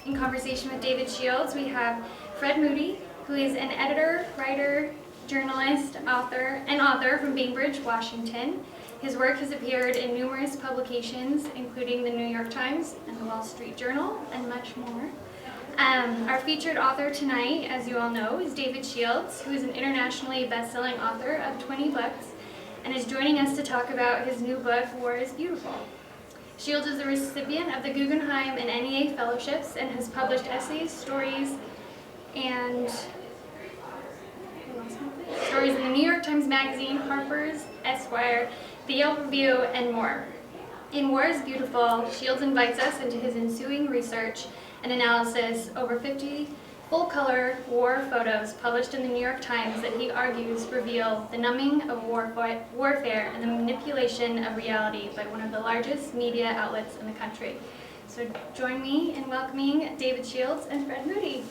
In conversation with David Shields, we have Fred Moody, who is an editor, writer, journalist, author from Bainbridge, Washington. His work has appeared in numerous publications, including the New York Times and the Wall Street Journal, and much more. Our featured author tonight, as you all know, is David Shields, who is an internationally best-selling author of 20 books, and is joining us to talk about his new book, War is Beautiful. Shields is a recipient of the Guggenheim and NEA fellowships and has published essays, stories in the New York Times Magazine, Harper's, Esquire, the Yelp Review, and more. In War is Beautiful, Shields invites us into his ensuing research and analysis over 50 full-color war photos published in the New York Times that he argues reveal the numbing of warfare and the manipulation of reality by one of the largest media outlets in the country. So join me in welcoming David Shields and Fred Moody.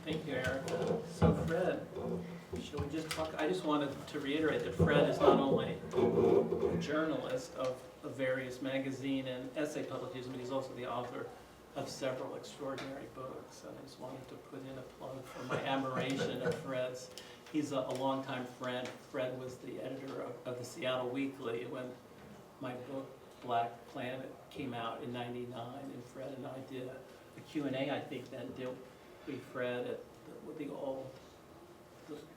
Thank you, Eric. So Fred, shall we just talk? I just wanted to reiterate that Fred is not only a journalist of various magazine and essay publications, but he's also the author of several extraordinary books. And I just wanted to put in a plug for my admiration of Fred's. He's a longtime friend. Fred was the editor of the Seattle Weekly when my book, Black Planet, came out in '99, and Fred and I did a Q&A, I think, then, didn't we, Fred, at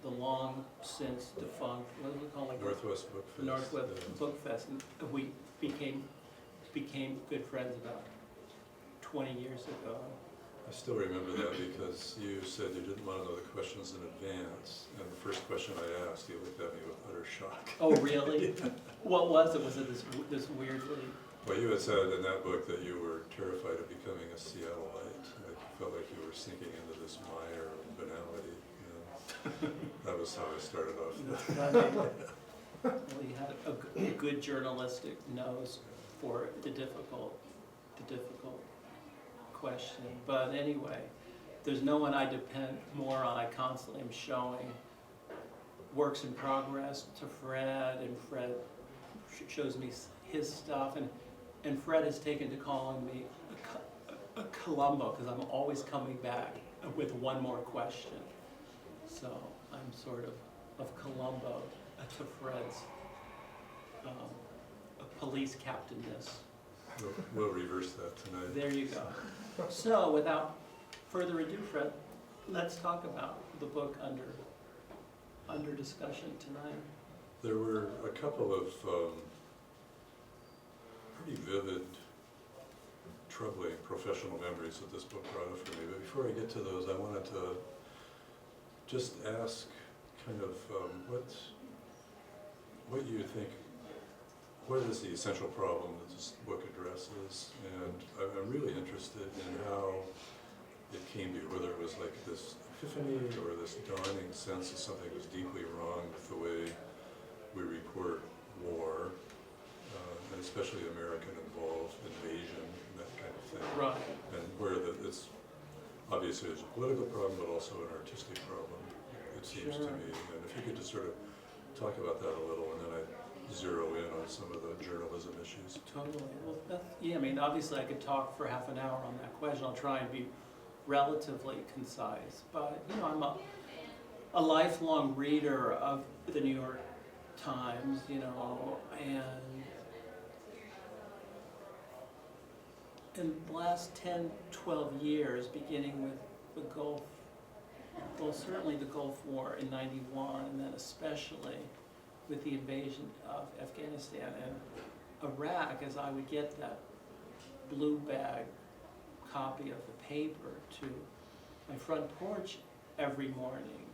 the long since defunct, what do we call it? Northwest Book Fest. Northwest Book Fest, and we became good friends about 20 years ago. I still remember that because you said you didn't want to know the questions in advance, and the first question I asked, you looked at me with utter shock. Oh, really? Yeah. What was it? Was it this weirdly? Well, you had said in that book that you were terrified of becoming a Seattleite. I felt like you were sinking into this mire of banality. That was how I started off. Well, he had a good journalistic nose for the difficult question. But anyway, there's no one I depend more on. I constantly am showing works in progress to Fred, and Fred shows me his stuff, and Fred has taken to calling me a Columbo, because I'm always coming back with one more question. So I'm sort of Columbo to Fred's police captainness. We'll reverse that tonight. There you go. So without further ado, Fred, let's talk about the book under discussion tonight. There were a couple of pretty vivid, troubling professional memories that this book brought up for me. But before I get to those, I wanted to just ask kind of what you think, what is the essential problem that this book addresses? And I'm really interested in how it came to you, whether it was like this epiphany or this dawning sense that something was deeply wrong with the way we report war, and especially American-involved invasion and that kind of thing. Right. And where it's obviously there's a political problem, but also an artistic problem, it seems to me. And if you could just sort of talk about that a little, and then I'd zero in on some of the journalism issues. Totally. Well, yeah, I mean, obviously I could talk for half an hour on that question. I'll try and be relatively concise. But, you know, I'm a lifelong reader of the New York Times, you know, and in the last 10, 12 years, beginning with the Gulf, well, certainly the Gulf War in '91, and then especially with the invasion of Afghanistan and Iraq, as I would get that blue bag copy of the paper to my front porch every morning,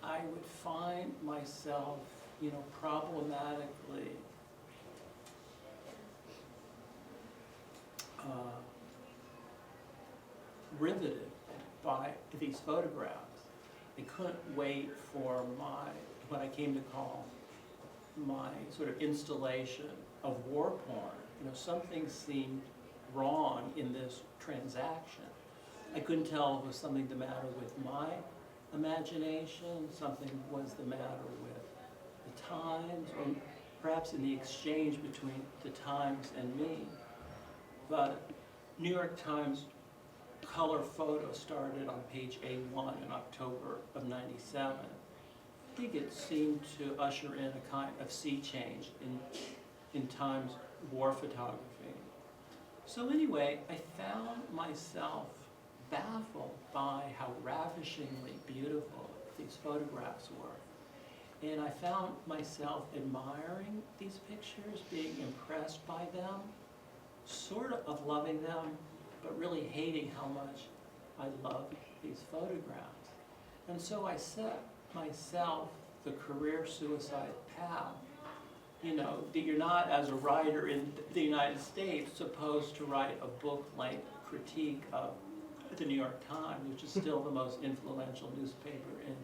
I would find myself, you know, problematically riveted by these photographs. I couldn't wait for what I came to call my sort of installation of war porn. You know, something seemed wrong in this transaction. I couldn't tell if there was something the matter with my imagination, something was the matter with the Times, or perhaps in the exchange between the Times and me. But New York Times color photo started on page A1 in October of '97. I think it seemed to usher in a kind of sea change in Times war photography. So anyway, I found myself baffled by how ravishingly beautiful these photographs were. And I found myself admiring these pictures, being impressed by them, sort of loving them, but really hating how much I loved these photographs. And so I set myself the career suicide path. You know, that you're not, as a writer in the United States, supposed to write a book-length critique of the New York Times, which is still the most influential newspaper in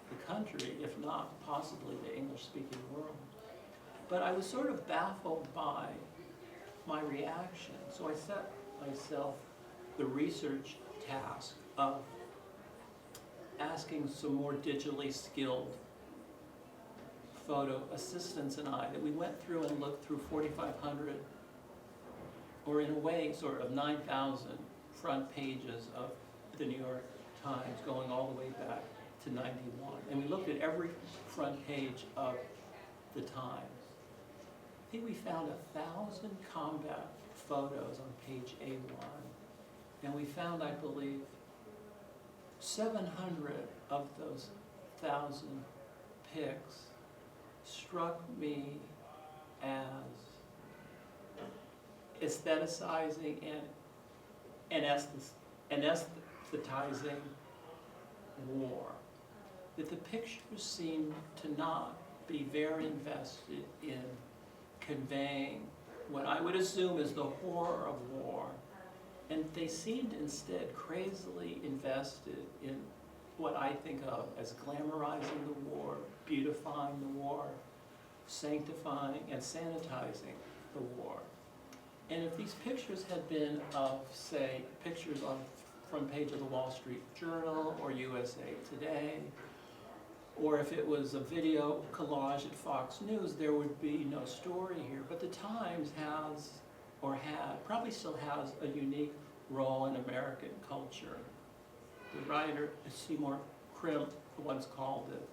the country, if not possibly the English-speaking world. But I was sort of baffled by my reaction, so I set myself the research task of asking some more digitally skilled photo assistants and I, that we went through and looked through 4,500, or in a way, sort of 9,000 front pages of the New York Times, going all the way back to '91. And we looked at every front page of the Times. I think we found 1,000 combat photos on page A1. And we found, I believe, 700 of those 1,000 pics struck me as aestheticizing and anesthetizing war. That the pictures seemed to not be very invested in conveying what I would assume is the horror of war, and they seemed instead crazily invested in what I think of as glamorizing the war, beautifying the war, sanctifying and sanitizing the war. And if these pictures had been of, say, pictures on the front page of the Wall Street Journal or USA Today, or if it was a video collage at Fox News, there would be no story here. But the Times has, or had, probably still has, a unique role in American culture. The writer, Seymour Krim, once called it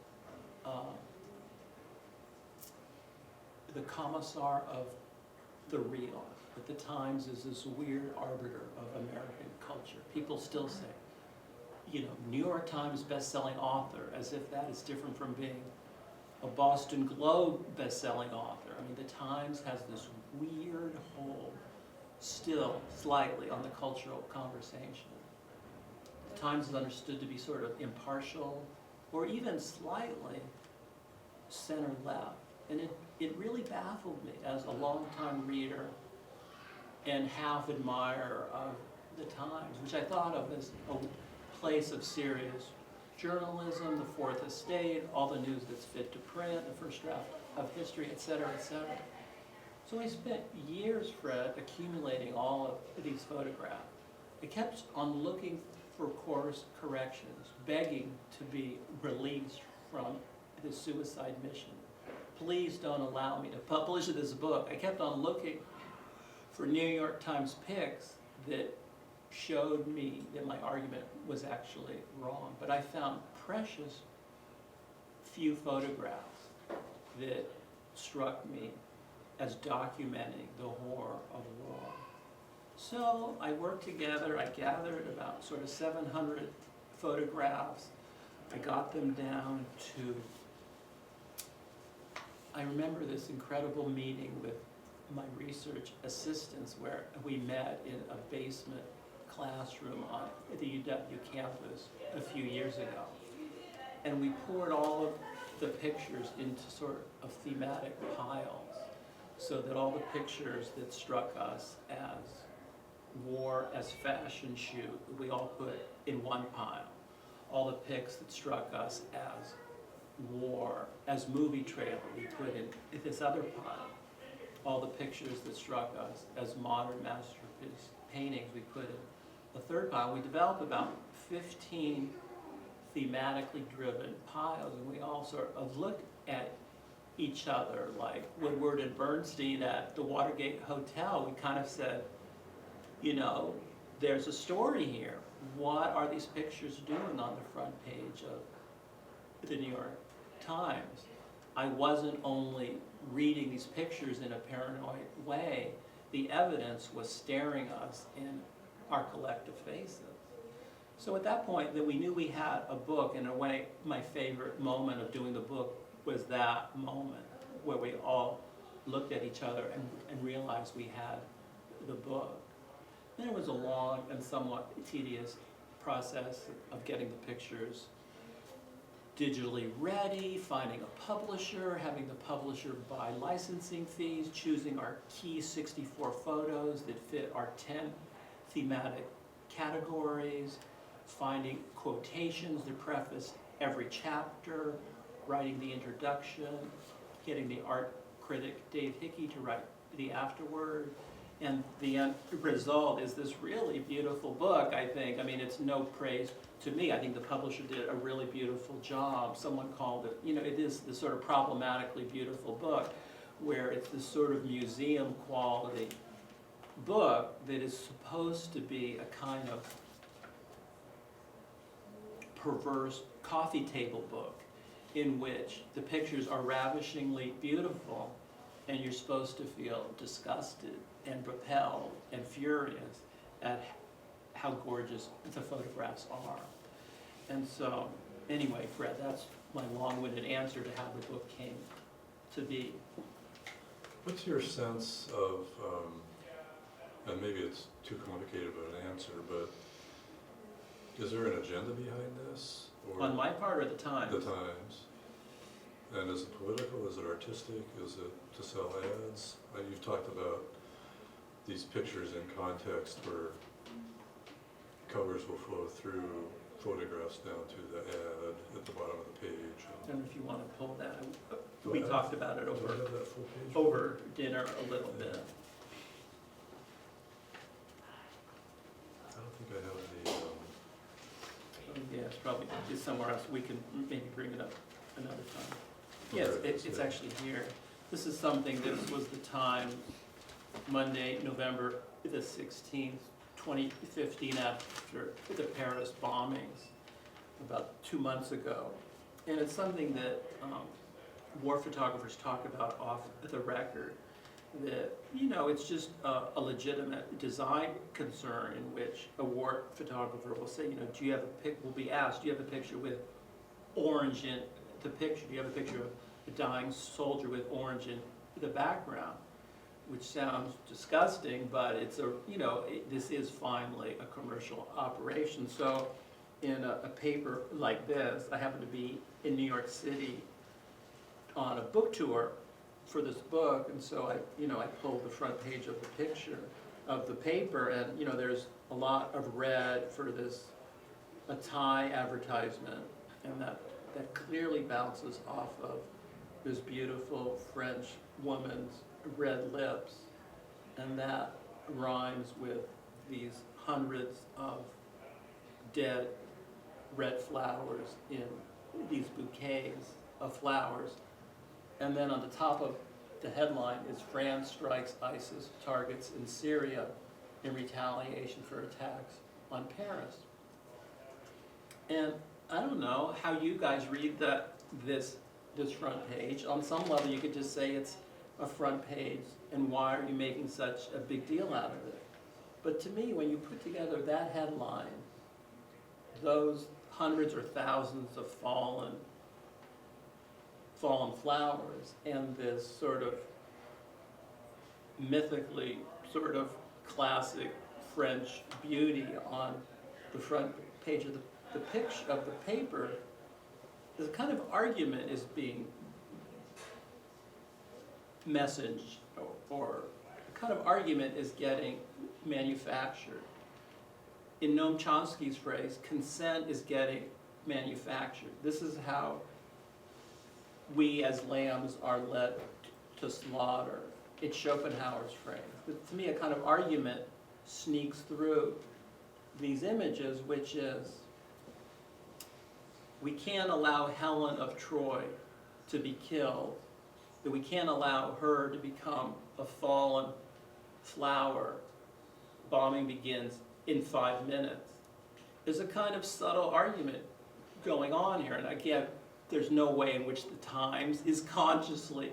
the commissar of the real. But the Times is this weird arbiter of American culture. People still say, you know, New York Times best-selling author, as if that is different from being a Boston Globe best-selling author. I mean, the Times has this weird hold, still slightly, on the cultural conversation. The Times is understood to be sort of impartial, or even slightly center-left. And it really baffled me as a longtime reader and half admirer of the Times, which I thought of as a place of serious journalism, the Fourth Estate, all the news that's fit to print, the first draft of history, et cetera, et cetera. So I spent years, Fred, accumulating all of these photographs. I kept on looking for course corrections, begging to be released from the suicide mission. Please don't allow me to publish this book. I kept on looking for New York Times pics that showed me that my argument was actually wrong. But I found precious few photographs that struck me as documenting the horror of war. So I worked together, I gathered about sort of 700 photographs. I got them down to, I remember this incredible meeting with my research assistants where we met in a basement classroom on the UW campus a few years ago. And we poured all of the pictures into sort of thematic piles, so that all the pictures that struck us as war, as fashion shoot, we all put in one pile. All the pics that struck us as war, as movie trailer, we put in this other pile. All the pictures that struck us as modern masterpiece paintings, we put in a third pile. We developed about 15 thematically driven piles, and we all sort of looked at each other, like Woodward and Bernstein at the Watergate Hotel. We kind of said, you know, there's a story here. What are these pictures doing on the front page of the New York Times? I wasn't only reading these pictures in a paranoid way, the evidence was staring us in our collective faces. So at that point, that we knew we had a book. In a way, my favorite moment of doing the book was that moment where we all looked at each other and realized we had the book. Then it was a long and somewhat tedious process of getting the pictures digitally ready, finding a publisher, having the publisher buy licensing fees, choosing our key 64 photos that fit our 10 thematic categories, finding quotations that preface every chapter, writing the introduction, getting the art critic Dave Hickey to write the afterword. And the end result is this really beautiful book, I think. I mean, it's no praise to me. I think the publisher did a really beautiful job. Someone called it, you know, it is this sort of problematically beautiful book where it's this sort of museum quality book that is supposed to be a kind of perverse coffee table book in which the pictures are ravishingly beautiful and you're supposed to feel disgusted and repelled and furious at how gorgeous the photographs are. And so, anyway, Fred, that's my long-winded answer to how the book came to be. What's your sense of, and maybe it's too complicated of an answer, but is there an agenda behind this? Or On my part or the Times? The Times. And is it political, is it artistic, is it to sell ads? You've talked about these pictures in context where colors will flow through photographs down to the ad at the bottom of the page. I don't know if you want to pull that. Do We I have- talked about it Do I over have that full page? over dinner a little bit. I don't think I have the, Yeah, it's probably just somewhere else. We can maybe bring it up another time. Yes, Okay, it's yeah. actually here. This is something, this was the Times, Monday, November the 16th, 2015, after the Paris bombings, about 2 months ago. And it's something that war photographers talk about off the record, that, you know, it's just a legitimate design concern in which a war photographer will say, you know, do you have a will be asked, do you have a picture with orange in the picture? Do you have a picture of a dying soldier with orange in the background? Which sounds disgusting, but it's a, you know, this is finally a commercial operation. So in a paper like this, I happen to be in New York City on a book tour for this book, and so I pulled the front page of the picture of the paper, and, you know, there's a lot of red for this, a Thai advertisement, and that clearly bounces off of this beautiful French woman's red lips, and that rhymes with these hundreds of dead red flowers in these bouquets of flowers. And then on the top of the headline is France strikes ISIS targets in Syria in retaliation for attacks on Paris. And I don't know how you guys read this front page. On some level, you could just say it's a front page, and why are you making such a big deal out of it? But to me, when you put together that headline, those hundreds or thousands of fallen flowers, and this sort of mythically sort of classic French beauty on the front page of the picture of the paper, this kind of argument is being messaged, or a kind of argument is getting manufactured. In Noam Chomsky's phrase, consent is getting manufactured. This is how we as lambs are led to slaughter. It's Schopenhauer's phrase. But to me, a kind of argument sneaks through these images, which is, we can't allow Helen of Troy to be killed, that we can't allow her to become a fallen flower. Bombing begins in 5 minutes. There's a kind of subtle argument going on here, and again, there's no way in which the Times is consciously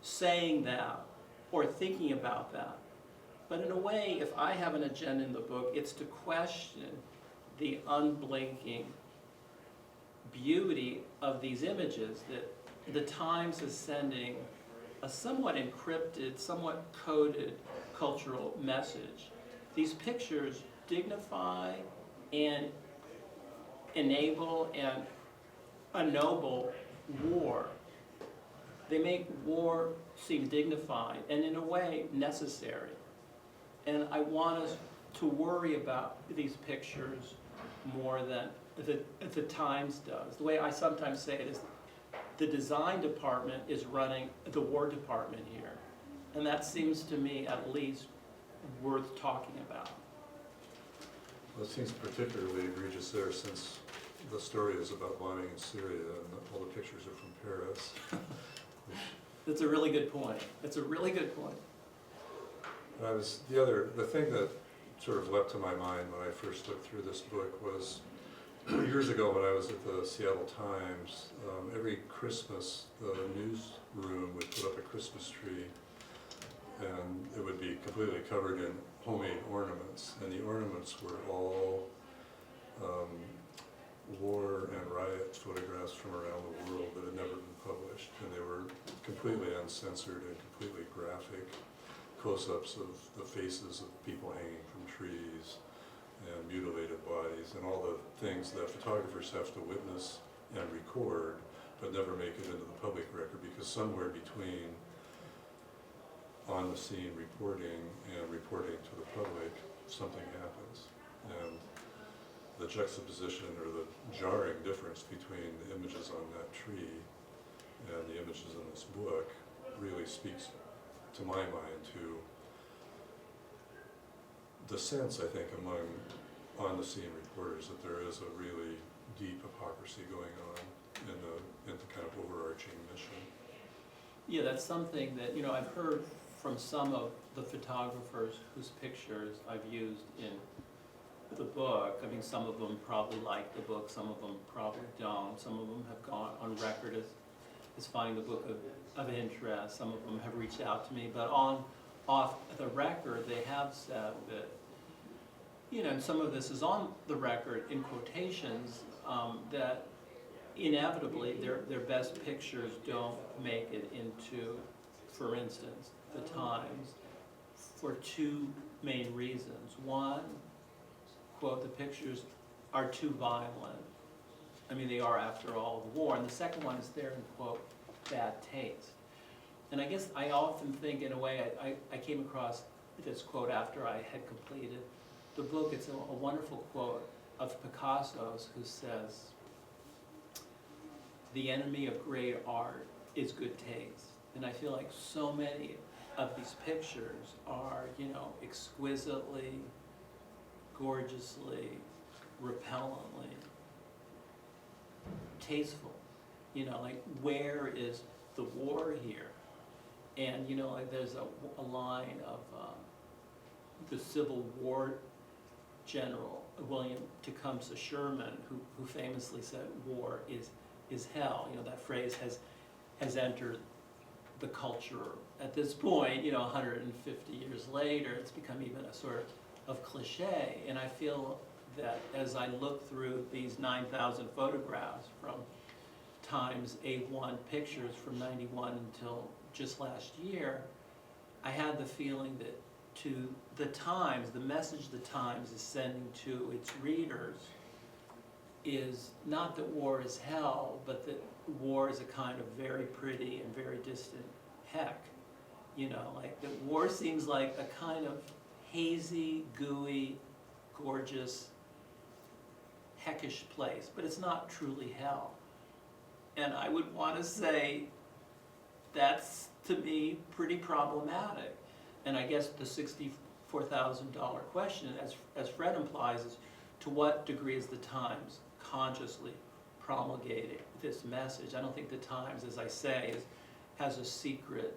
saying that or thinking about that. But in a way, if I have an agenda in the book, it's to question the unblinking beauty of these images that the Times is sending a somewhat encrypted, somewhat coded cultural message. These pictures dignify and enable and ennoble war. They make war seem dignified and in a way necessary. And I want us to worry about these pictures more than the Times does. The way I sometimes say it is the design department is running the War Department here. And that seems to me at least worth talking about. Well, it seems particularly egregious there since the story is about bombing in Syria and all the pictures are from Paris. That's a really good point. That's a really good point. The thing that sort of leapt to my mind when I first looked through this book was years ago when I was at the Seattle Times, every Christmas the newsroom would put up a Christmas tree and it would be completely covered in homemade ornaments, and the ornaments were all war and riot photographs from around the world that had never been published, and they were completely uncensored and completely graphic close-ups of the faces of people hanging from trees and mutilated bodies and all the things that photographers have to witness and record but never make it into the public record, because somewhere between on the scene reporting and reporting to the public, something happens. And the juxtaposition or the jarring difference between the images on that tree and the images in this book really speaks, to my mind, to the sense, I think, among on-the-scene reporters that there is a really deep hypocrisy going on in the kind of overarching mission. Yeah, that's something that, I've heard from some of the photographers whose pictures I've used in the book. I mean, some of them probably like the book, some of them probably don't. Some of them have gone on record as finding the book of interest. Some of them have reached out to me, but off the record, they have said that, and some of this is on the record in quotations, that inevitably their best pictures don't make it into, for instance, the Times, for two main reasons. One, quote, the pictures are too violent. I mean, they are, after all, the war. And the second one is they're in, quote, bad taste. And I guess I often think, in a way, I came across this quote after I had completed the book. It's a wonderful quote of Picasso's, who says, "The enemy of great art is good taste." And I feel like so many of these pictures are, exquisitely, gorgeously, repellently tasteful. Like, where is the war here? And, like, there's a line of the Civil War general, William Tecumseh Sherman, who famously said, "War is hell." That phrase has entered the culture at this point, 150 years later. It's become even a sort of cliche. And I feel that as I look through these 9,000 photographs from Times A1 pictures from '91 until just last year, I had the feeling that to the Times, the message the Times is sending to its readers is not that war is hell, but that war is a kind of very pretty and very distant heck. Like, that war seems like a kind of hazy, gooey, gorgeous, heckish place, but it's not truly hell. And I would want to say that's, to me, pretty problematic. And I guess the $64,000 question, as Fred implies, is to what degree is the Times consciously promulgate this message. I don't think the Times, as I say, has a secret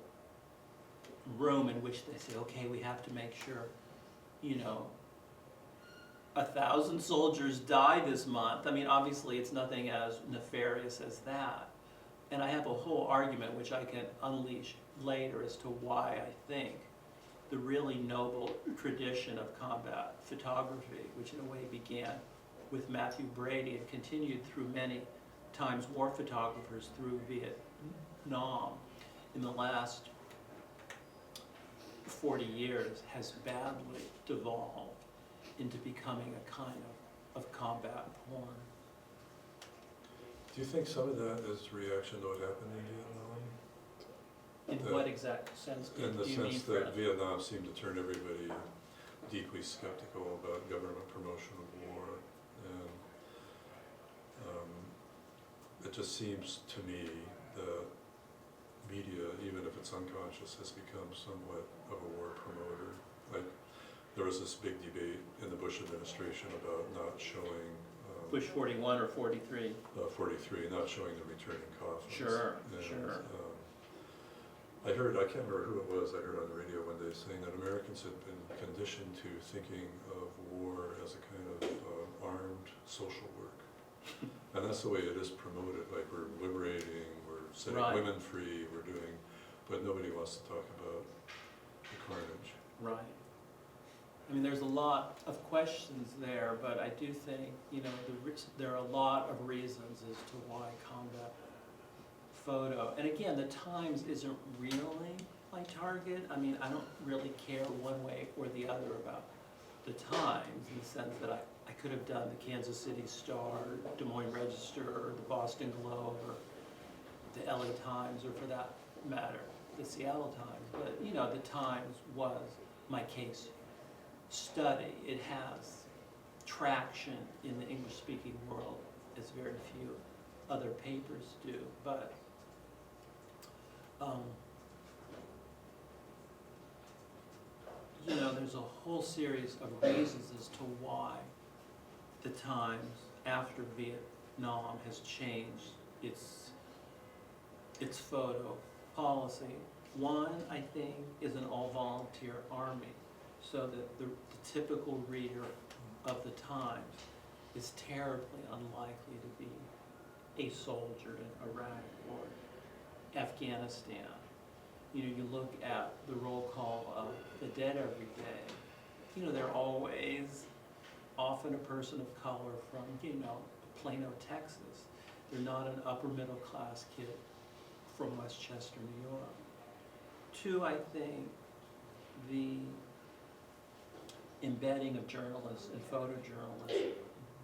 room in which they say, okay, we have to make sure, 1,000 soldiers die this month. I mean, obviously, it's nothing as nefarious as that. And I have a whole argument, which I can unleash later, as to why I think the really noble tradition of combat photography, which in a way began with Matthew Brady and continued through many Times war photographers through Vietnam in the last 40 years, has badly devolved into becoming a kind of combat porn. Do you think some of that is reaction to what happened in Vietnam? In what exact sense do you mean? In the sense that Fred? Vietnam seemed to turn everybody deeply skeptical about government promotion of war, and it just seems to me that media, even if it's unconscious, has become somewhat of a war promoter. Like, there was this big debate in the Bush administration about not showing Bush 41 or 43? 43, not showing the returning coffins. Sure, And, sure. I can't remember who it was, I heard on the radio one day saying that Americans had been conditioned to thinking of war as a kind of armed social work. And that's the way it is promoted, like we're liberating, we're setting Right. women free, we're doing, but nobody wants to talk about the carnage. Right. I mean, there's a lot of questions there, but I do think, there are a lot of reasons as to why combat photo, and again, the Times isn't really my target. I mean, I don't really care one way or the other about the Times, in the sense that I could have done the Kansas City Star, Des Moines Register, or the Boston Globe, or the LA Times, or for that matter, the Seattle Times. But, the Times was my case study. It has traction in the English-speaking world, as very few other papers do. But there's a whole series of reasons as to why the Times, after Vietnam, has changed its photo policy. One, I think, is an all-volunteer army, so that the typical reader of the Times is terribly unlikely to be a soldier in Iraq or Afghanistan. You look at the roll call of the dead every day, they're always often a person of color from, Plano, Texas. They're not an upper middle class kid from Westchester, New York. Two, I think the embedding of journalists and photojournalists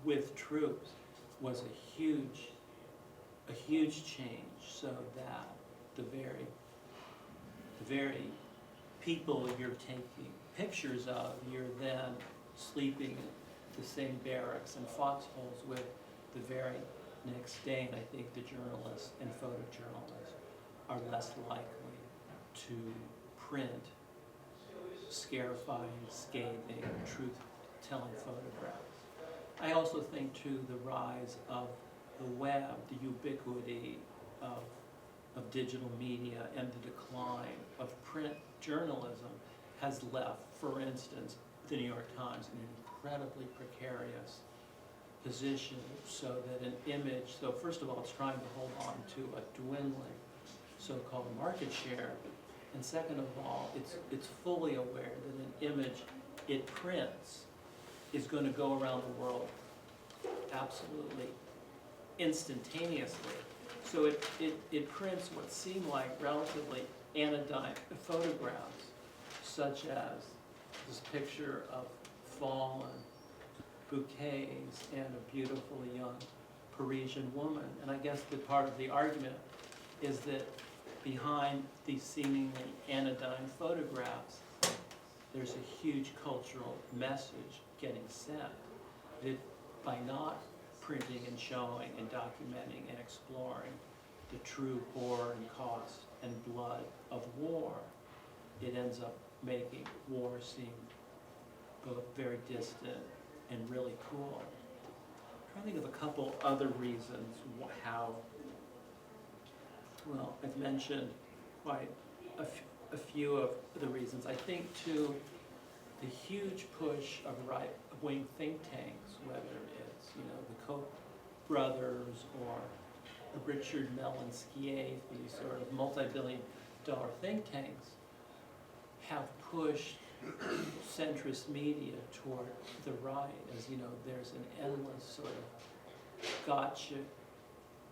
with troops was a huge change, so that the very people you're taking pictures of, you're then sleeping in the same barracks and foxholes with the very next day. And I think the journalists and photojournalists are less likely to print scarifying, scathing, truth-telling photographs. I also think, too, the rise of the web, the ubiquity of digital media, and the decline of print journalism has left, for instance, the New York Times in an incredibly precarious position, so that an image, so first of all, it's trying to hold on to a dwindling so-called market share, and second of all, it's fully aware that an image it prints is going to go around the world absolutely instantaneously. So it prints what seem like relatively anodyne photographs, such as this picture of fallen bouquets and a beautiful young Parisian woman. And I guess the part of the argument is that behind these seemingly anodyne photographs, there's a huge cultural message getting sent. That by not printing and showing and documenting and exploring the true horror and cost and blood of war, it ends up making war seem both very distant and really cool. I'm trying to think of a couple other reasons how, well, I've mentioned quite a few of the reasons. I think too, the huge push of right-wing think tanks, whether it's, the Koch brothers or Richard Mellon-Schiave, these sort of multi-billion-dollar think tanks, have pushed centrist media toward the right. As you know, there's an endless sort of gotcha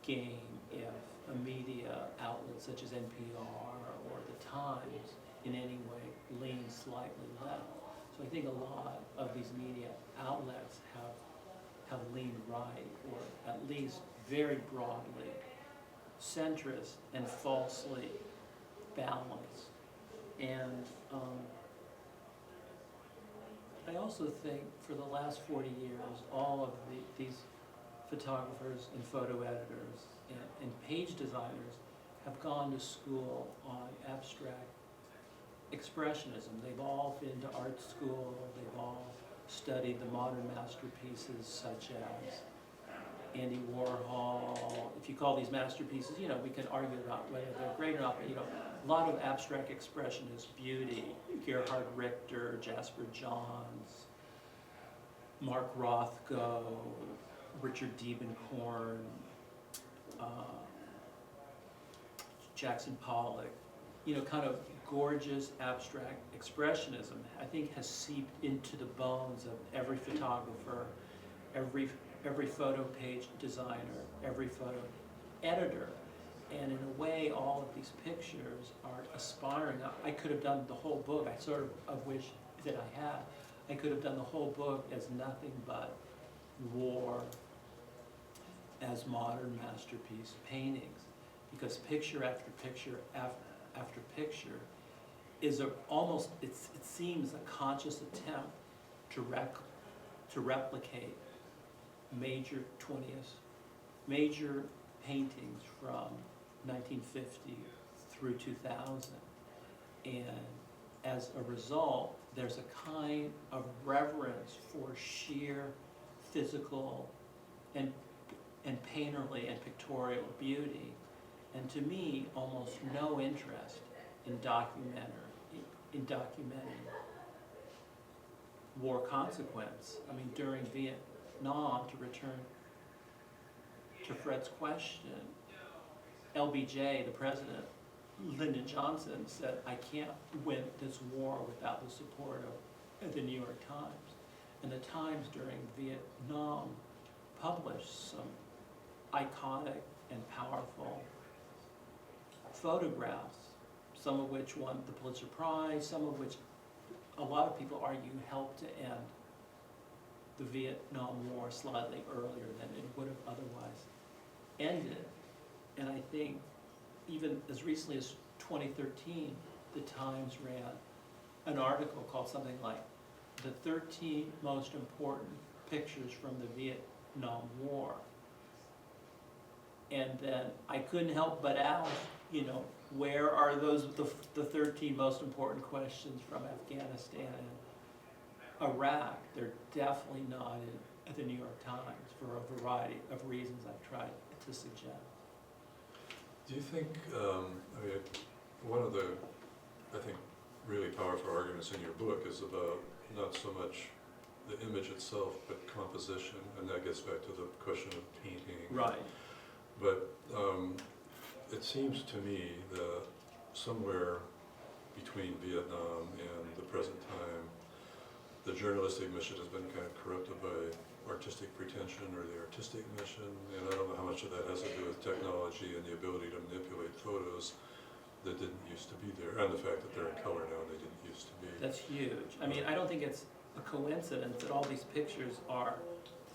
game if a media outlet such as NPR or The Times in any way leans slightly left. So I think a lot of these media outlets have leaned right, or at least very broadly centrist and falsely balanced. And I also think for the last 40 years, all of these photographers and photo editors and page designers have gone to school on abstract expressionism. They've all been to art school, they've all studied the modern masterpieces such as Andy Warhol. If you call these masterpieces, we can argue about whether they're great or not, but a lot of abstract expressionist beauty, Gerhard Richter, Jasper Johns, Mark Rothko, Richard Diebenkorn, Jackson Pollock, kind of gorgeous abstract expressionism, I think has seeped into the bones of every photographer, every photo page designer, every photo editor. And in a way, all of these pictures are aspiring. I could have done the whole book, I sort of wish that I had. I could have done the whole book as nothing but war as modern masterpiece paintings, because picture after picture after picture is almost, it seems a conscious attempt to replicate major paintings from 1950 through 2000. And as a result, there's a kind of reverence for sheer physical and painterly and pictorial beauty, and to me, almost no interest in documenting war consequence. I mean, during Vietnam, to return to Fred's question, LBJ, the president, Lyndon Johnson, said, I can't win this war without the support of the New York Times. And the Times during Vietnam published some iconic and powerful photographs, some of which won the Pulitzer Prize, some of which a lot of people argue helped to end the Vietnam War slightly earlier than it would have otherwise ended. And I think even as recently as 2013, the Times ran an article called something like the 13 most important pictures from the Vietnam War. And then I couldn't help but ask, where are the 13 most important questions from Afghanistan and Iraq? They're definitely not in the New York Times for a variety of reasons I've tried to suggest. Do you think, one of the, I think, really powerful arguments in your book is about not so much the image itself, but composition, and that gets back to the question of painting. Right. But it seems to me that somewhere between Vietnam and the present time, the journalistic mission has been kind of corrupted by artistic pretension or the artistic mission, and I don't know how much of that has to do with technology and the ability to manipulate photos that didn't used to be there, and the fact that they're in color now and they didn't used to be. That's huge. I mean, I don't think it's a coincidence that all these pictures are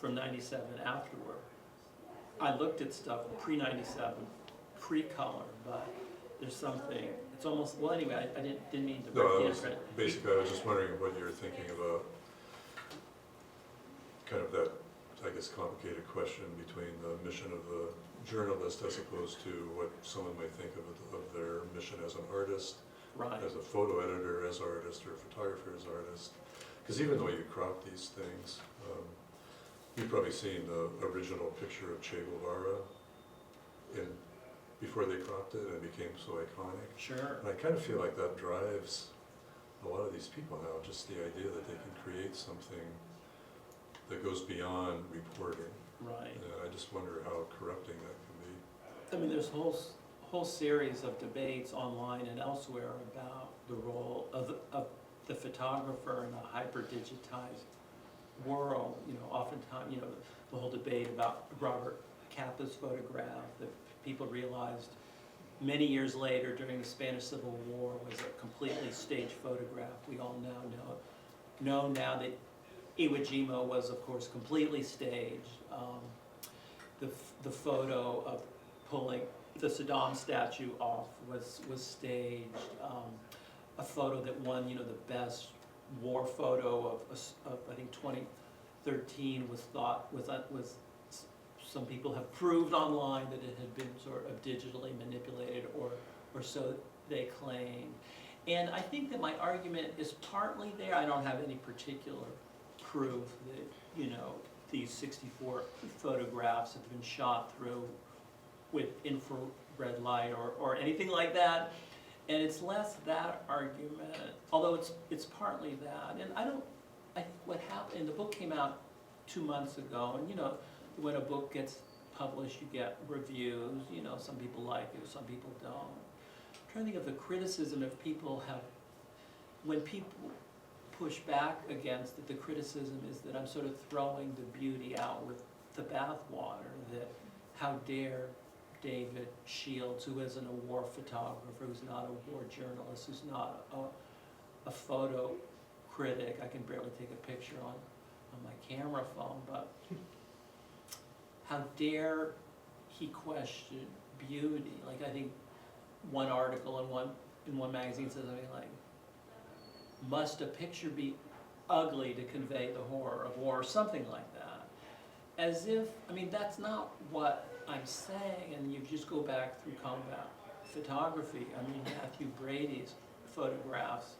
from '97 afterward. I looked at stuff pre-'97, pre-color, but there's something, it's almost, well anyway, I didn't mean to break the internet. Basically, I was just wondering what you're thinking about kind of that, I guess, complicated question between the mission of the journalist as opposed to what someone might think of their mission as an artist, Right. as a photo editor, as artist, or a photographer as artist. Because even though you crop these things, you've probably seen the original picture of Che Guevara before they cropped it and it became so iconic. Sure. And I kind of feel like that drives a lot of these people now, just the idea that they can create something that goes beyond reporting. Right. I just wonder how corrupting that can be. I mean, there's a whole series of debates online and elsewhere about the role of the photographer in a hyper-digitized world. You know, oftentimes, you know, the whole debate about Robert Capa's photograph that people realized many years later during the Spanish Civil War was a completely staged photograph. We all now know now that Iwo Jima was, of course, completely staged. The photo of pulling the Saddam statue off was staged. A photo that won, you know, the best war photo of I think 2013 was some people have proved online that it had been sort of digitally manipulated, or so they claim. And I think that my argument is partly there. I don't have any particular proof that, you know, these 64 photographs have been shot through with infrared light or anything like that. And it's less that argument, although it's partly that. And what happened, the book came out 2 months ago, and you know, when a book gets published, you get reviews, you know, some people like it, some people don't. I'm trying to think of the criticism if people have, when people push back against it, the criticism is that I'm sort of throwing the beauty out with the bathwater, that how dare David Shields, who isn't a war photographer, who's not a war journalist, who's not a photo critic. I can barely take a picture on my camera phone, but how dare he question beauty? Like, I think one article in one magazine says something like, must a picture be ugly to convey the horror of war, or something like that. As if, I mean, that's not what I'm saying, and you just go back through combat photography. I mean, Matthew Brady's photographs,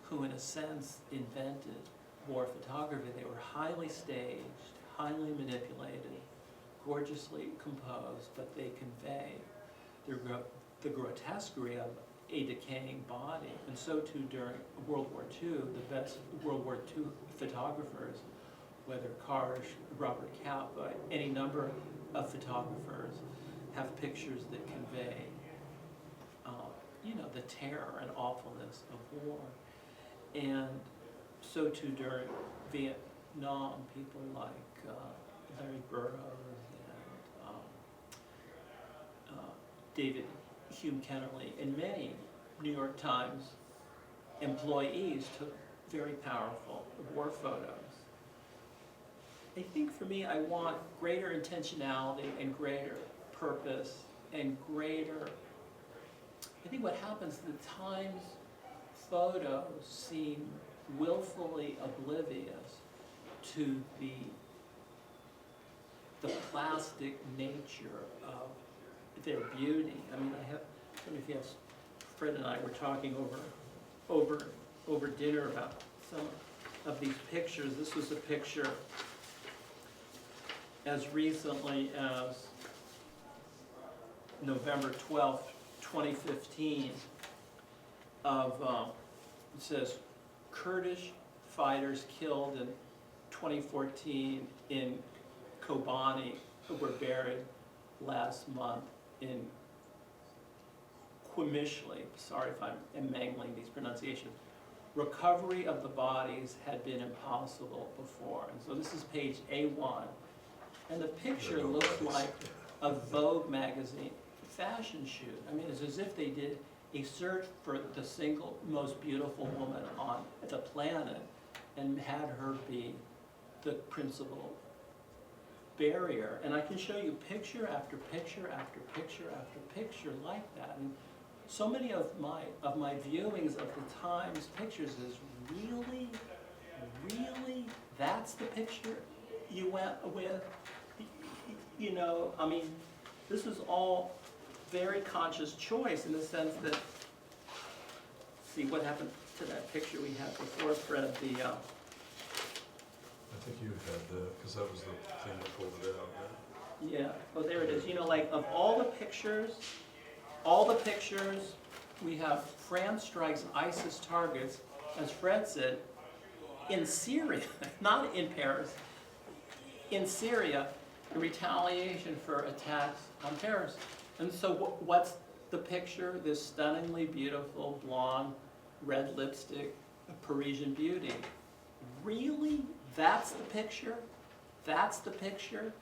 who in a sense invented war photography, they were highly staged, highly manipulated, gorgeously composed, but they convey the grotesquerie of a decaying body. And so too during World War II, the best World War II photographers, whether Karsh, Robert Capa, any number of photographers, have pictures that convey, you know, the terror and awfulness of war. And so too during Vietnam, people like Larry Burroughs and David Hume Kennerly and many New York Times employees took very powerful war photos. I think for me, I want greater intentionality and greater purpose and greater, I think what happens, the Times photos seem willfully oblivious to the plastic nature of their beauty. I mean, I don't know if you have, Fred and I were talking over dinner about some of these pictures. This was a picture as recently as November 12th, 2015, of, it says, Kurdish fighters killed in 2014 in Kobani were buried last month in Qamishli. Sorry if I'm mangling these pronunciations. Recovery of the bodies had been impossible before. And so this is page A1. And the picture looks like a Vogue magazine fashion shoot. I mean, it's as if they did a search for the single most beautiful woman on the planet and had her be the principal barrier. And I can show you picture after picture after picture after picture like that. And so many of my viewings of the Times pictures is really, that's the picture you went with? You know, I mean, this was all very conscious choice in the sense that, see what happened to that picture we had before, Fred, That's think you had that, because that was the thing that pulled it out, right? Yeah, oh, there it is. You know, like of all the pictures, we have France strikes ISIS targets, as Fred said, in Syria, not in Paris, in Syria, in retaliation for attacks on terrorists. And so what's the picture? This stunningly beautiful, blonde, red lipstick, Parisian beauty. Really? That's the picture? That's the picture?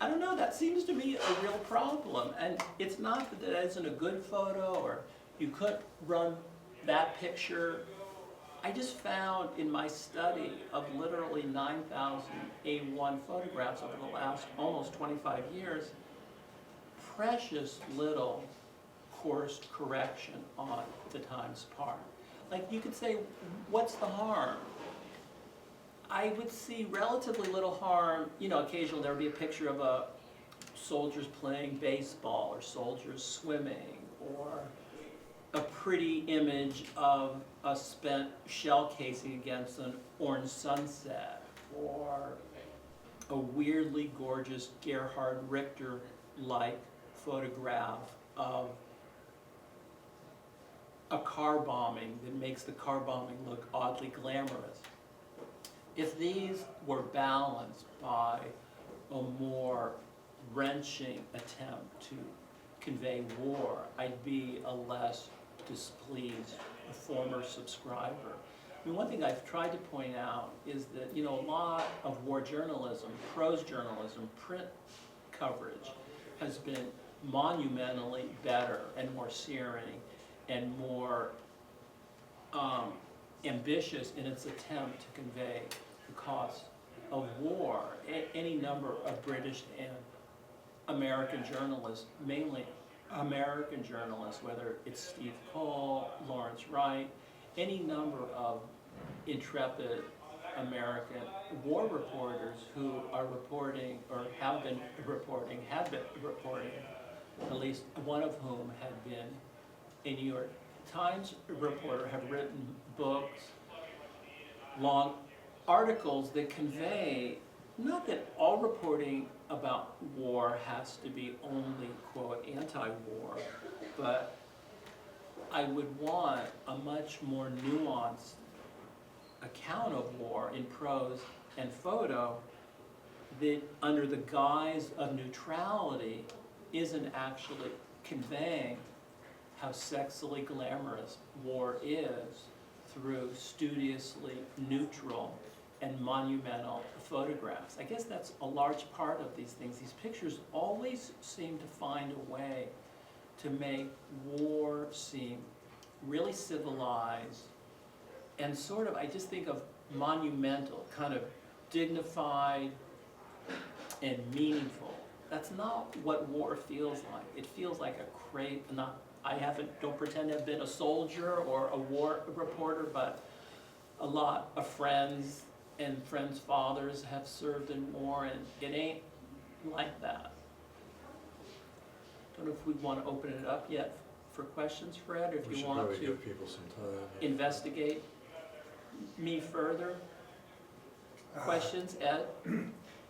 I don't know, that seems to me a real problem. And it's not that that isn't a good photo, or you couldn't run that picture. I just found in my study of literally 9,000 A1 photographs over the last almost 25 years, precious little course correction on the Times part. Like you could say, what's the harm? I would see relatively little harm, you know, occasionally there would be a picture of soldiers playing baseball or soldiers swimming, or a pretty image of a spent shell casing against an orange sunset, or a weirdly gorgeous Gerhard Richter-like photograph of a car bombing that makes the car bombing look oddly glamorous. If these were balanced by a more wrenching attempt to convey war, I'd be a less displeased former subscriber. I mean, one thing I've tried to point out is that, you know, a lot of war journalism, prose journalism, print coverage has been monumentally better and more searing and more ambitious in its attempt to convey the cost of war. Any number of British and American journalists, mainly American journalists, whether it's Steve Cole, Lawrence Wright, any number of intrepid American war reporters who are reporting, or have been reporting, at least one of whom had been a New York Times reporter, have written books, long articles that convey, not that all reporting about war has to be only, quote, anti-war, but I would want a much more nuanced account of war in prose and photo that, under the guise of neutrality, isn't actually conveying how sexily glamorous war is through studiously neutral and monumental photographs. I guess that's a large part of these things. These pictures always seem to find a way to make war seem really civilized and sort of, I just think of monumental, kind of dignified and meaningful. That's not what war feels like. It feels like a crate, don't pretend to have been a soldier or a war reporter, but a lot of friends and friends' fathers have served in war, and it ain't like that. Don't know if we want to open it up yet for questions, Fred, or if you want to give people some time. investigate me further. Questions, Ed?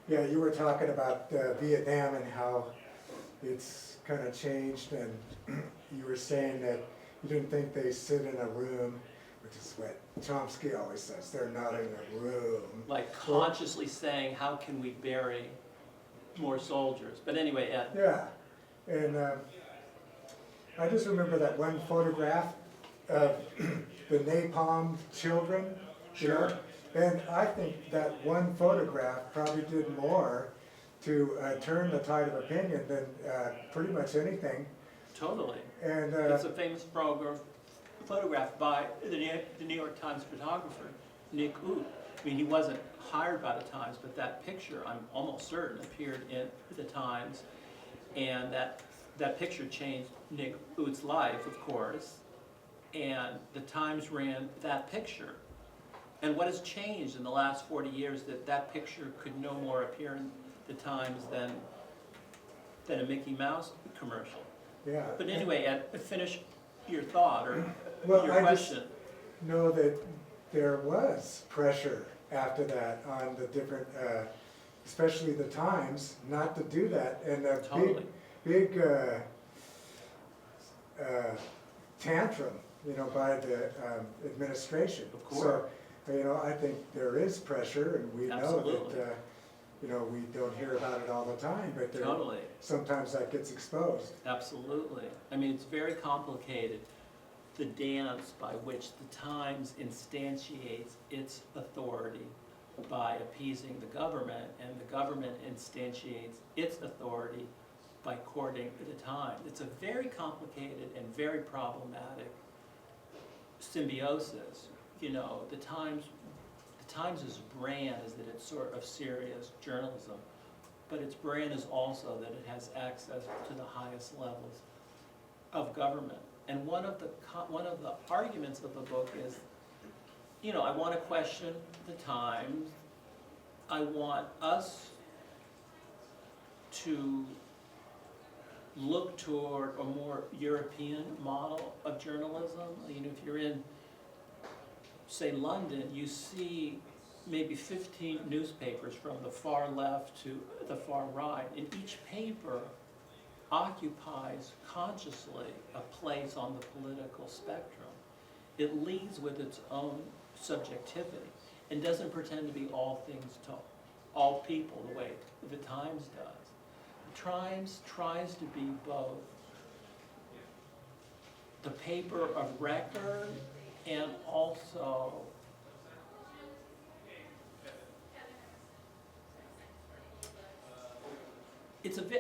Yeah, you were talking about Vietnam and how it's kind of changed, and you were saying that you didn't think they sit in a room, which is what Chomsky always says, they're not in a room. Like consciously saying, how can we bury more soldiers? But anyway, Ed. Yeah, and I just remember that one photograph of the napalm children. You know? And I think that one photograph probably did more to turn the tide of opinion than pretty much anything. Totally. And It's a famous photograph by the New York Times photographer, Nick Ut. I mean, he wasn't hired by the Times, but that picture, I'm almost certain, appeared in the Times. And that picture changed Nick Ut's life, of course. And the Times ran that picture. And what has changed in the last 40 years that picture could no more appear in the Times than a Mickey Mouse commercial. yeah. But anyway, Ed, finish your thought or Well, your I question. just know that there was pressure after that on the different, especially the Times, not to do that. And a Totally. big tantrum, by the administration. Of course. So, I think there is pressure, and we know Absolutely. that, we don't hear about it all the time, but Totally. sometimes that gets exposed. Absolutely. I mean, it's very complicated, the dance by which the Times instantiates its authority by appeasing the government, and the government instantiates its authority by courting the Times. It's a very complicated and very problematic symbiosis. The Times' brand is that it's sort of serious journalism, but its brand is also that it has access to the highest levels of government. And one of the arguments of the book is, I want to question the Times. I want us to look toward a more European model of journalism. If you're in, say, London, you see maybe 15 newspapers from the far left to the far right, and each paper occupies consciously a place on the political spectrum. It leads with its own subjectivity and doesn't pretend to be all things to all people the way the Times does. The Times tries to be both the paper of record and also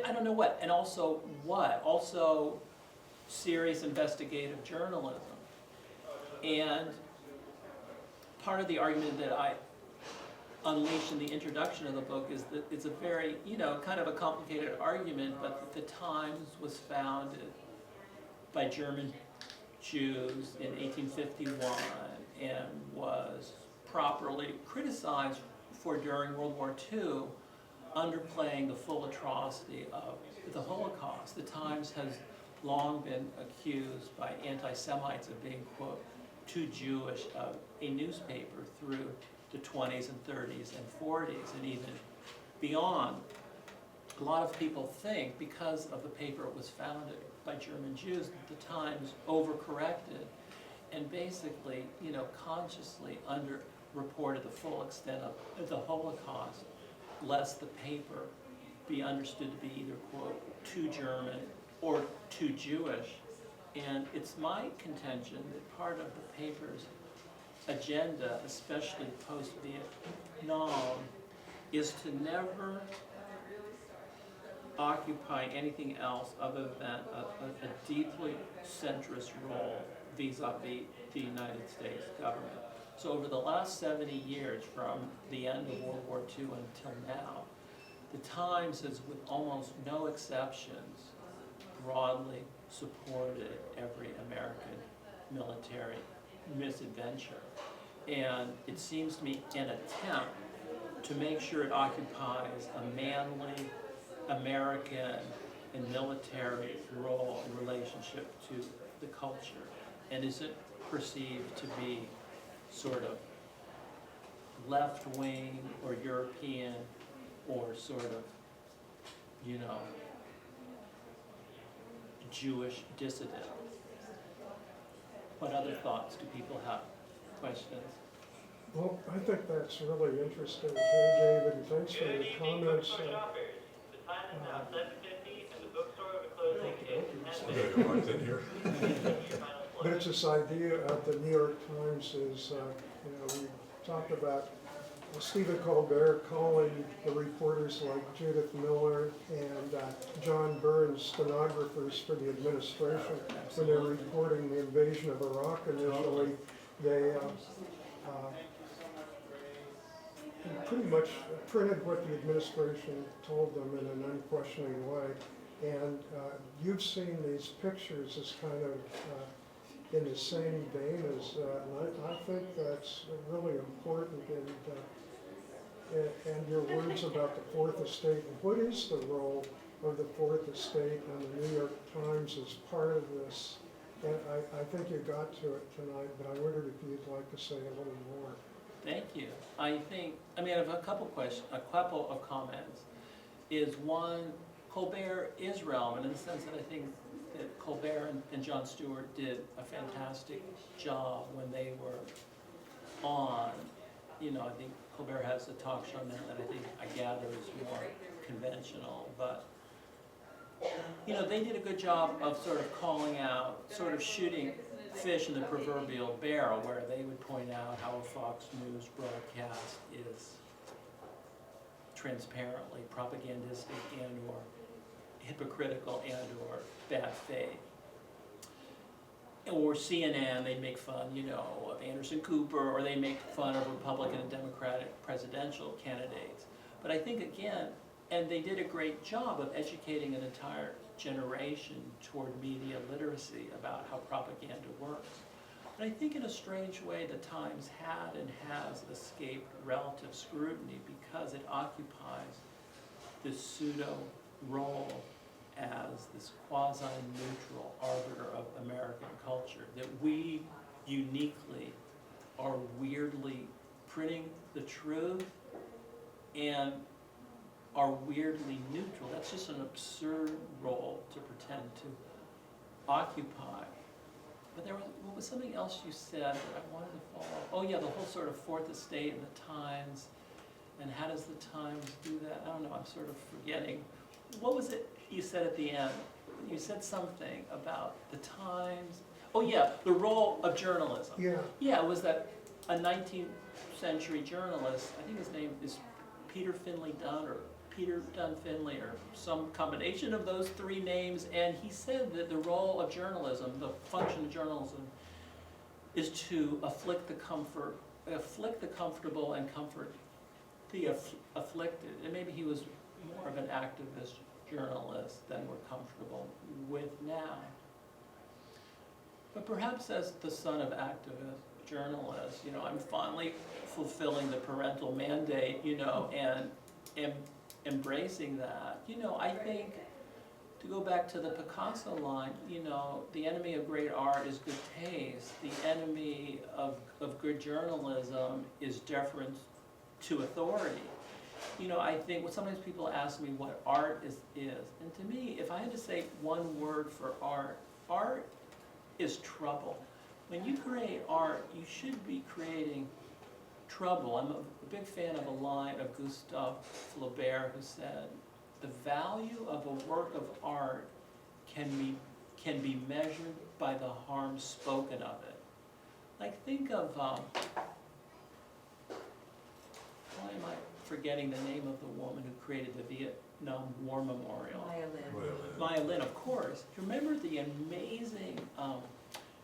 I don't know what, and also what? Also serious investigative journalism. And part of the argument that I unleash in the introduction of the book is that it's a very, kind of a complicated argument, but that the Times was founded by German Jews in 1851 and was properly criticized for, during World War II, underplaying the full atrocity of the Holocaust. The Times has long been accused by anti-Semites of being, quote, too Jewish of a newspaper through the 20s and 30s and 40s and even beyond. A lot of people think, because of the paper it was founded by German Jews, that the Times overcorrected and basically, consciously underreported the full extent of the Holocaust, lest the paper be understood to be either, quote, too German or too Jewish. And it's my contention that part of the paper's agenda, especially post-Vietnam, is to never occupy anything else other than a deeply centrist role vis-a-vis the United States government. So over the last 70 years, from the end of World War II until now, the Times has, with almost no exceptions, broadly supported every American military misadventure. And it seems to me an attempt to make sure it occupies a manly American and military role in relationship to the culture, and isn't perceived to be sort of left-wing or European or sort of, Jewish dissident. What other thoughts do people have? Questions? Well, I think that's really interesting, David, and thanks for your comments. The time is now 7:50 and the bookstore will be closing in 10 I'm minutes. gonna go right in here. But it's this idea of the New York Times is, we talked about Stephen Colbert calling the reporters like Judith Miller and John Burns stenographers for the administration when they're reporting the invasion of Iraq initially. They pretty much printed what the administration told them in an unquestioning way. And you've seen these pictures as kind of in the same vein as, and I think that's really important. And your words about the Fourth Estate. What is the role of the Fourth Estate and the New York Times as part of this? And I think you got to it tonight, but I wondered if you'd like to say a little more. Thank you. I have a couple of comments. Is one, Colbert is relevant in the sense that I think that Colbert and Jon Stewart did a fantastic job when they were on. I think Colbert has a talk show now that I gather is more conventional, but they did a good job of sort of calling out, sort of shooting fish in the proverbial barrel, where they would point out how a Fox News broadcast is transparently propagandistic and or hypocritical and or bad faith. Or CNN, they make fun, of Anderson Cooper, or they make fun of Republican and Democratic presidential candidates. But I think, again, and they did a great job of educating an entire generation toward media literacy about how propaganda works. But I think in a strange way, the Times had and has escaped relative scrutiny because it occupies this pseudo role as this quasi-neutral arbiter of American culture, that we uniquely are weirdly printing the truth and are weirdly neutral. That's just an absurd role to pretend to occupy. But what was something else you said that I wanted to follow up? Oh yeah, the whole sort of fourth estate and the Times, and how does the Times do that? I don't know, I'm sort of forgetting. What was it you said at the end? You said something about the Times. Oh yeah, the role of journalism. Yeah, Yeah, it was that a 19th century journalist, I think his name is Peter Finley Dunn, or Peter Dunn Finley, or some combination of those three names, and he said that the role of journalism, the function of journalism, is to afflict the comfortable and comfort the afflicted. And maybe he was more of an activist journalist than we're comfortable with now. But perhaps as the son of activist journalists, I'm finally fulfilling the parental mandate, and embracing that. I think, to go back to the Picasso line, the enemy of great art is good taste. The enemy of good journalism is deference to authority. I think sometimes people ask me what art is. And to me, if I had to say one word for art, art is trouble. When you create art, you should be creating trouble. I'm a big fan of a line of Gustave Flaubert, who said, the value of a work of art can be measured by the harm spoken of it. Like, think of, why am I forgetting the name of the woman who created the Vietnam War Memorial? Maya Lin, of course. Do you remember the amazing,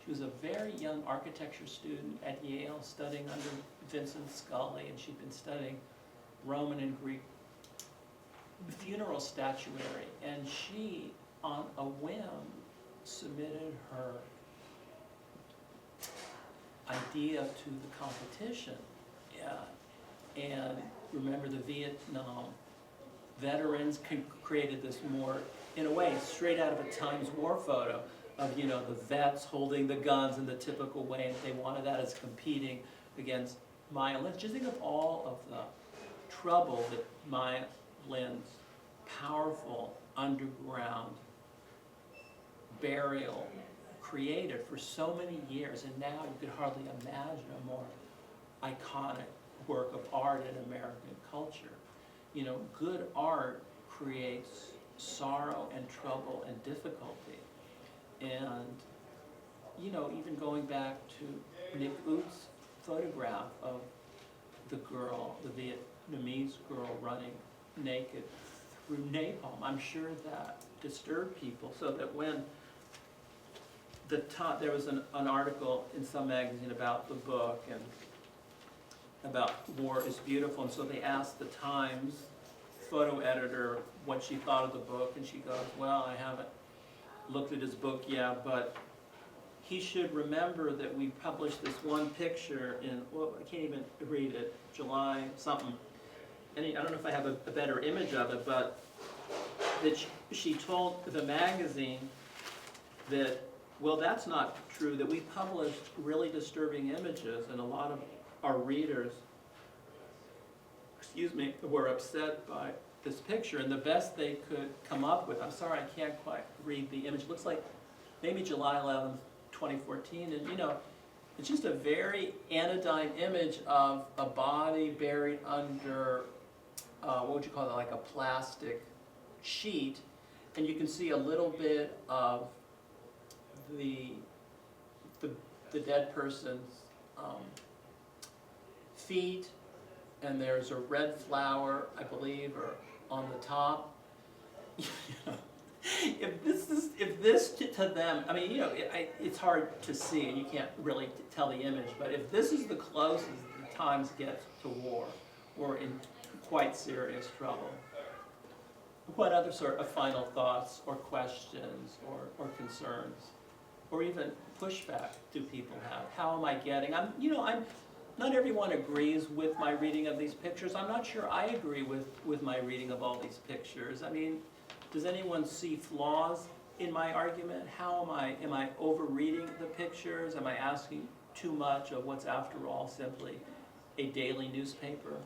she was a very young architecture student at Yale, studying under Vincent Scully, and she'd been studying Roman and Greek funeral statuary, and she, on a whim, submitted her idea to the competition. And remember, the Vietnam veterans created this more, in a way, straight out of a Times War photo of, the vets holding the guns in the typical way, and they wanted that as competing against Maya Lin. Just think of all of the trouble that Maya Lin's powerful underground burial created for so many years, and now you could hardly imagine a more iconic work of art in American culture. Good art creates sorrow and trouble and difficulty. And, even going back to Nick Ut's photograph of the girl, the Vietnamese girl running naked through napalm, I'm sure that disturbed people, so that when there was an article in some magazine about the book and about War is Beautiful, and so they asked the Times photo editor what she thought of the book, and she goes, well, I haven't looked at his book yet, but he should remember that we published this one picture in, well, I can't even read it, July something. And I don't know if I have a better image of it, but that she told the magazine that, well, that's not true, that we published really disturbing images, and a lot of our readers excuse me, were upset by this picture, and the best they could come up with, I'm sorry, I can't quite read the image, it looks like maybe July 11th, 2014, and you know, it's just a very anodyne image of a body buried under, what would you call it, like a plastic sheet, and you can see a little bit of the dead person's feet, and there's a red flower, I believe, or on the top. If this to them, I mean, you know, it's hard to see and you can't really tell the image, but if this is the closest the Times gets to war, we're in quite serious trouble. What other sort of final thoughts or questions or concerns or even pushback do people have? How am I getting? Not everyone agrees with my reading of these pictures. I'm not sure I agree with my reading of all these pictures. I mean, does anyone see flaws in my argument? Am I over-reading the pictures? Am I asking too much of what's, after all, simply a daily newspaper?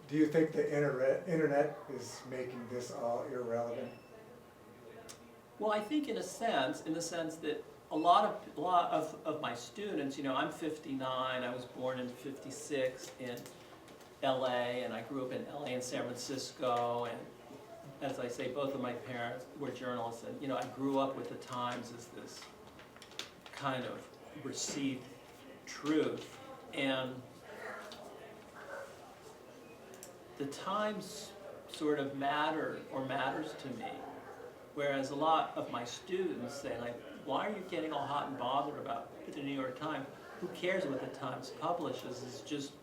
Do you think the internet is making this all irrelevant? Well, I think in the sense that a lot of my students, you know, I'm 59, I was born in 56 in LA, and I grew up in LA and San Francisco, and as I say, both of my parents were journalists, and you know, I grew up with the Times as this kind of received truth, and the Times sort of matters to me, whereas a lot of my students say, like, why are you getting all hot and bothered about the New York Times? Who cares what the Times publishes? It's just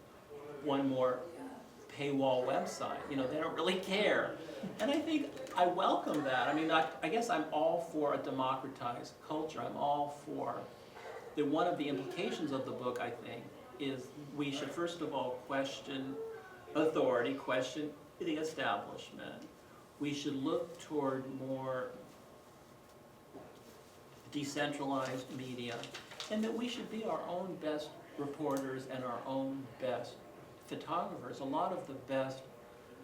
one more paywall website. You know, they don't really care. And I think I welcome that. I mean, I guess I'm all for a democratized culture. I'm all for that. One of the implications of the book, I think, is we should first of all question authority, question the establishment. We should look toward more decentralized media, and that we should be our own best reporters and our own best photographers. A lot of the best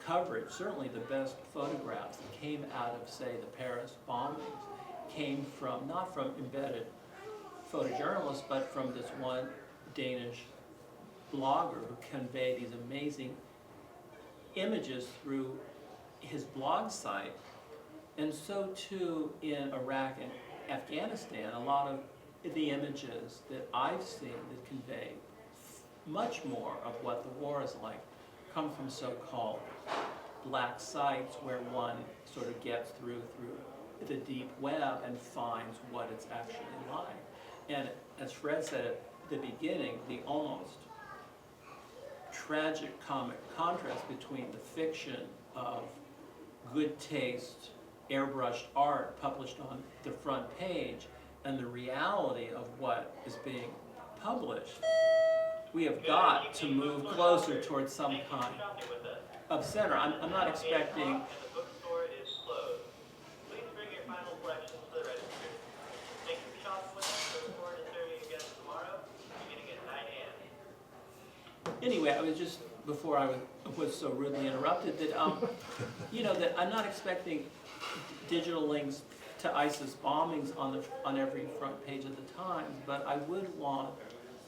coverage, certainly the best photographs that came out of, say, the Paris bombings, came from, not from embedded photojournalists, but from this one Danish blogger who conveyed these amazing images through his blog site. And so too in Iraq and Afghanistan, a lot of the images that I've seen that convey much more of what the war is like come from so-called black sites where one sort of gets through the deep web and finds what it's actually like. And as Fred said at the beginning, the almost tragic comic contrast between the fiction of good taste, airbrushed art published on the front page and the reality of what is being published. We have got to move closer towards some kind of center. I'm not expecting. And the bookstore is closed. Please bring your final collections to the register. Thank you for shopping with us. We look forward to serving you again tomorrow, beginning at 9 a.m. Anyway, I was just, before I was so rudely interrupted, that you know, that I'm not expecting digital links to ISIS bombings on every front page of the Times, but I would want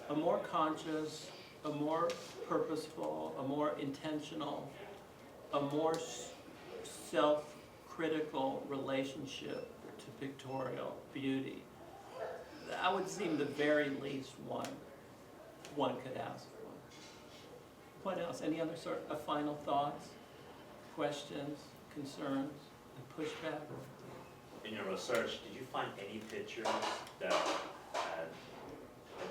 a more conscious, a more purposeful, a more intentional, a more self-critical relationship to pictorial beauty. That would seem the very least one could ask for. What else? Any other sort of final thoughts, questions, concerns, pushback? In your research, did you find any pictures that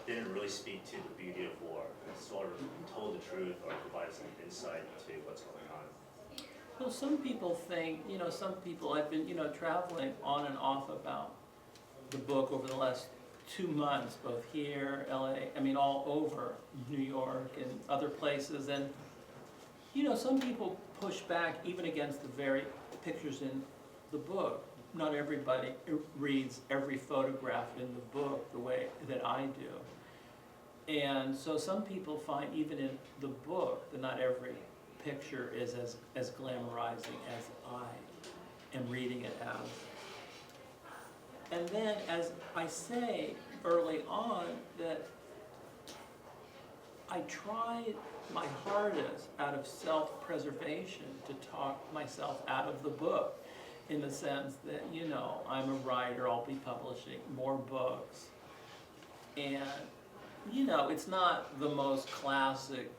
didn't really speak to the beauty of war, and sort of told the truth or provided some insight to what's going on? Well, some people think, you know, I've been, you know, traveling on and off about the book over the last 2 months, both here, LA, I mean, all over New York and other places, and, you know, some people push back even against the very pictures in the book. Not everybody reads every photograph in the book the way that I do. And so some people find even in the book that not every picture is as glamorizing as I am reading it as. And then, as I say early on, that I tried my hardest out of self-preservation to talk myself out of the book, in the sense that, you know, I'm a writer, I'll be publishing more books. And, you know, it's not the most classic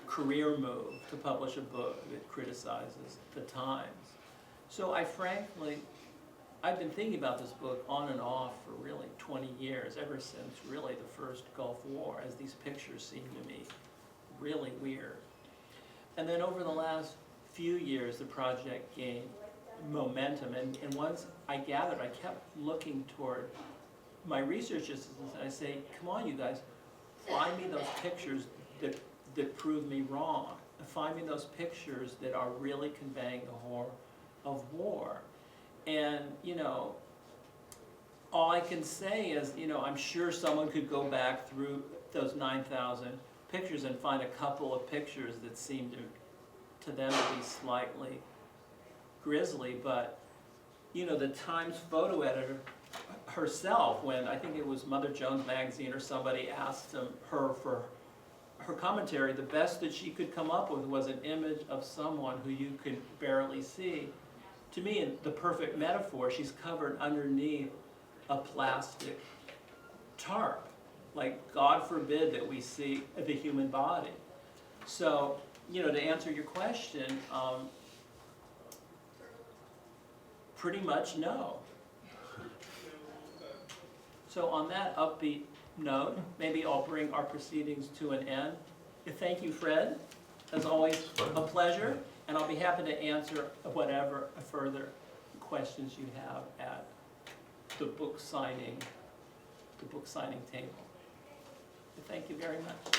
career move to publish a book that criticizes the times. So I've been thinking about this book on and off for really 20 years, ever since really the first Gulf War, as these pictures seem to me really weird. And then over the last few years, the project gained momentum, and once I gathered, I kept looking toward my research assistants, and I say, come on, you guys, find me those pictures that prove me wrong. Find me those pictures that are really conveying the horror of war. And, you know, all I can say is, you know, I'm sure someone could go back through those 9,000 pictures and find a couple of pictures that seem to them to be slightly grisly, but, you know, the Times photo editor herself, when I think it was Mother Jones magazine or somebody asked her for her commentary, the best that she could come up with was an image of someone who you could barely see. To me, in the perfect metaphor, she's covered underneath a plastic tarp. Like, God forbid that we see the human body. So, you know, to answer your question, pretty much no. So on that upbeat note, maybe I'll bring our proceedings to an end. Thank you, Fred. As always, a pleasure. And I'll be happy to answer whatever further questions you have at the book signing table. Thank you very much.